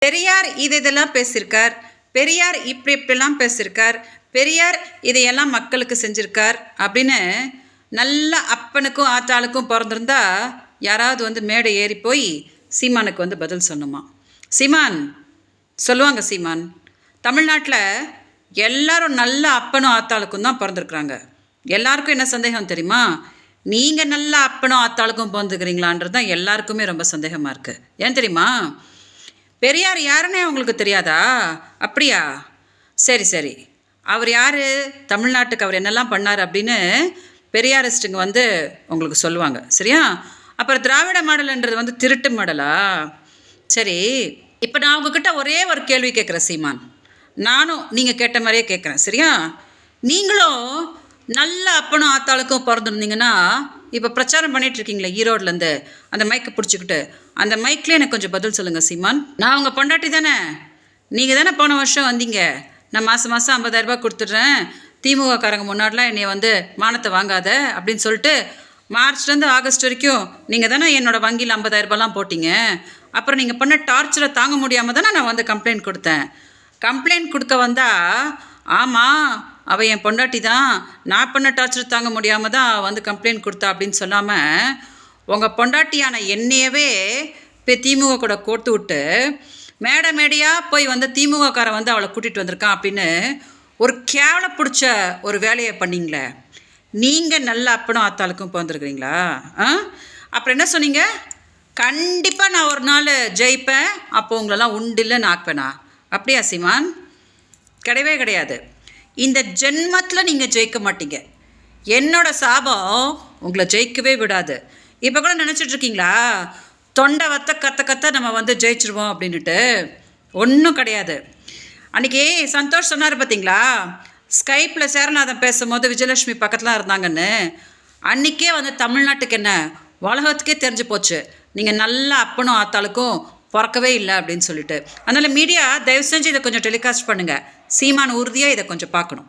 பெரியார் இதெல்லாம் பேசியிருக்கார், பெரியார் இப்படிலாம் பேசியிருக்கார், பெரியார் இதையெல்லாம் மக்களுக்கு செஞ்சுருக்கார் அப்படின்னு நல்ல அப்பனுக்கும் ஆத்தாளுக்கும் பிறந்திருந்தா யாராவது மேடை ஏறி போய் சீமானுக்கு பதில் சொன்னோமா? சீமான் சொல்லுவாங்க, சீமான் தமிழ்நாட்டில் எல்லாரும் நல்ல அப்பனும் ஆத்தாளுக்கும் தான் பிறந்திருக்கிறாங்க. எல்லாருக்கும் என்ன சந்தேகம் தெரியுமா? நீங்கள் நல்ல அப்பனும் ஆத்தாளுக்கும் பிறந்துக்கிறீங்களான்றது தான் எல்லாருக்குமே ரொம்ப சந்தேகமாக இருக்குது. ஏன் தெரியுமா? பெரியார் யாருன்னே உங்களுக்கு தெரியாதா? அப்படியா? சரி சரி, அவர் யார், தமிழ்நாட்டுக்கு அவர் என்னெல்லாம் பண்ணார் அப்படின்னு பெரியாரிஸ்ட்டுங்க உங்களுக்கு சொல்லுவாங்க, சரியா? அப்புறம் திராவிட மாடல்ன்றது திருட்டு மாடலா? சரி, இப்போ நான் உங்ககிட்ட ஒரே ஒரு கேள்வி கேட்குறேன் சீமான். நானும் நீங்கள் கேட்ட மாதிரியே கேட்குறேன், சரியா? நீங்களும் நல்ல அப்பனும் ஆத்தாளுக்கும் பிறந்திருந்தீங்கன்னா இப்போ பிரச்சாரம் பண்ணிகிட்ருக்கீங்களே ஈரோட்லேருந்து, அந்த மைக்கை பிடிச்சிக்கிட்டு, அந்த மைக்லேயே எனக்கு கொஞ்சம் பதில் சொல்லுங்கள் சீமான். நான் உங்கள் பொண்டாட்டி தானே, நீங்கள் தானே போன வருஷம் வந்தீங்க, நான் மாதம் 50,000 கொடுத்துட்றேன், திமுககாரங்க முன்னாடிலாம் என்னை மானத்தை வாங்காத அப்படின்னு சொல்லிட்டு மார்ச்லேருந்து ஆகஸ்ட் வரைக்கும் நீங்கள் தானே என்னோடய வங்கியில் 50,000 போட்டிங்க. அப்புறம் நீங்கள் பண்ண டார்ச்சரை தாங்க முடியாமல் தானே நான் கம்ப்ளைண்ட் கொடுத்தேன். கம்ப்ளைண்ட் கொடுக்க வந்தால் ஆமாம் அவள் என் பொண்டாட்டி தான், நான் பண்ண டார்ச்சர் தாங்க முடியாமல் தான் கம்ப்ளைண்ட் கொடுத்தா அப்படின்னு சொல்லாமல் உங்கள் பொண்டாட்டியான என்னையவே இப்போ திமுக கூட கோர்த்து விட்டு மேடையாக போய் திமுககாரன் அவளை கூட்டிகிட்டு வந்திருக்கான் அப்படின்னு ஒரு கேவல பிடிச்ச ஒரு வேலையை பண்ணிங்களே. நீங்கள் நல்ல அப்பனும் ஆத்தாளுக்கும் பிறந்திருக்கிறீங்களா? அப்புறம் என்ன சொன்னீங்க? கண்டிப்பாக நான் ஒரு நாள் ஜெயிப்பேன், அப்போ உங்களெல்லாம் உண்டில்லைன்னு ஆக்குவேனா? அப்படியா சீமான்? கிடையவே கிடையாது. இந்த ஜென்மத்தில் நீங்கள் ஜெயிக்க மாட்டீங்க. என்னோட சாபம் உங்களை ஜெயிக்கவே விடாது. இப்போ கூட நினச்சிட்ருக்கீங்களா தொண்டை கத்த நம்ம ஜெயிச்சிருவோம் அப்படின்ட்டு? ஒன்றும் கிடையாது. அன்றைக்கி சந்தோஷ் சொன்னார் பார்த்தீங்களா, ஸ்கைப்பில் சேரநாதன் பேசும்போது விஜயலட்சுமி பக்கத்தில் இருந்தாங்கன்னு. அன்றைக்கே தமிழ்நாட்டுக்கு என்ன உலகத்துக்கே தெரிஞ்சு போச்சு நீங்கள் நல்ல அப்பனும் ஆத்தாளுக்கும் பிறக்கவே இல்லை அப்படின்னு சொல்லிட்டு. அதனால் மீடியா தயவு செஞ்சு இதை கொஞ்சம் டெலிகாஸ்ட் பண்ணுங்கள். சீமான் உறுதியாக இதை கொஞ்சம் பார்க்கணும்.